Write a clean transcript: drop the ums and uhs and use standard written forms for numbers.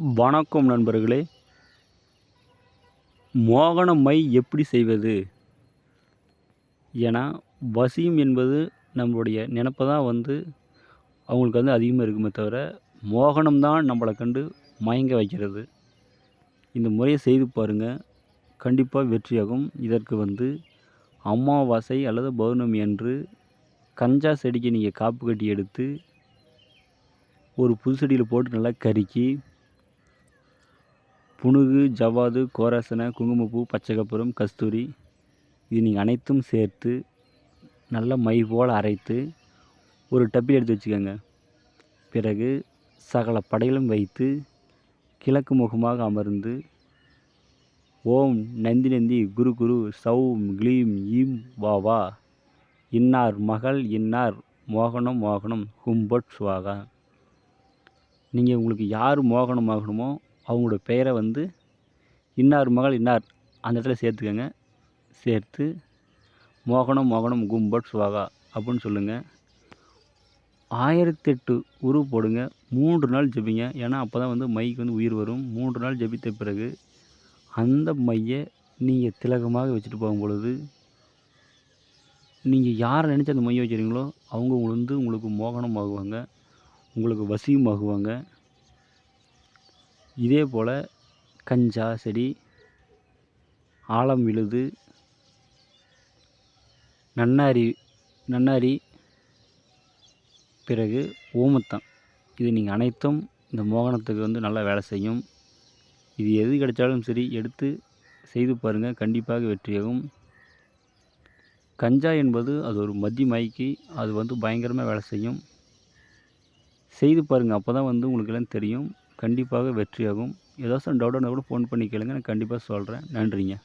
வணக்கம் நண்பர்களே. மோகன மை எப்படி செய்வது? ஏன்னா வசியம் என்பது நம்மளுடைய நினப்ப தான் அவங்களுக்கு அதிகமாக இருக்குமே தவிர, மோகனம் தான் நம்மளை கண்டு மயங்க வைக்கிறது. இந்த முறையை செய்து பாருங்கள், கண்டிப்பாக வெற்றியாகும். இதற்கு அமாவாசை அல்லது பௌர்ணமி அன்று கஞ்சா செடிக்கு நீங்கள் காப்பு கட்டி எடுத்து ஒரு புது செடியில் போட்டு நல்லா கருக்கி, புனுகு, ஜவ்வாது, கோராசனை, குங்குமப்பூ, பச்சை கற்பூரம், கஸ்தூரி இது நீங்கள் அனைத்தும் சேர்த்து நல்லா மை போல் அரைத்து ஒரு டப்பில் எடுத்து வச்சுக்கோங்க. பிறகு சகல படைகளும் வைத்து கிழக்கு முகமாக அமர்ந்து ஓம் நந்தி நந்தி குரு குரு சௌம் க்ளீம் ஈம் வா வா இன்னார் மகள் இன்னார் மோகனம் மோகனம் ஹும்பட் சுவாகா. நீங்கள் உங்களுக்கு யார் மோகனம் ஆகணுமோ அவங்களோட பெயரை இன்னார் மகள் இன்னார் அந்த இடத்துல சேர்த்துக்கங்க. சேர்த்து மோகனம் மோகனம் கும்பட் சுவாகா அப்படின்னு சொல்லுங்கள். 1008 உரு போடுங்க. 3 நாள் ஜெபிங்க. ஏன்னா அப்போ தான் மைக்கு உயிர் வரும். 3 நாள் ஜெபித்த பிறகு அந்த மையை நீங்கள் திலகமாக வச்சுட்டு போகும் பொழுது, நீங்கள் யாரை நினச்சி அந்த மையை வச்சுருக்கீங்களோ அவங்க உங்களுக்கு மோகனம் ஆகுவாங்க, உங்களுக்கு வசியம் ஆகுவாங்க. இதே போல் கஞ்சா செடி, ஆலம் விழுது, நன்னாரி, பிறகு ஓமத்தான், இது நீங்கள் அனைத்தும் இந்த மோகனத்துக்கு நல்லா வேலை செய்யும். இது எது கிடைச்சாலும் சரி எடுத்து செய்து பாருங்கள், கண்டிப்பாக வெற்றியாகும். கஞ்சா என்பது அது ஒரு மத்தி மயக்கி, அது பயங்கரமாக வேலை செய்யும். செய்து பாருங்கள், அப்போ தான் உங்களுக்கு எல்லாம் தெரியும். கண்டிப்பாக வெற்றியாகும். ஏதாச்சும் டவுட் இருந்தால் கூட ஃபோன் பண்ணி கேளுங்க, நான் கண்டிப்பாக சொல்கிறேன். நன்றிங்க.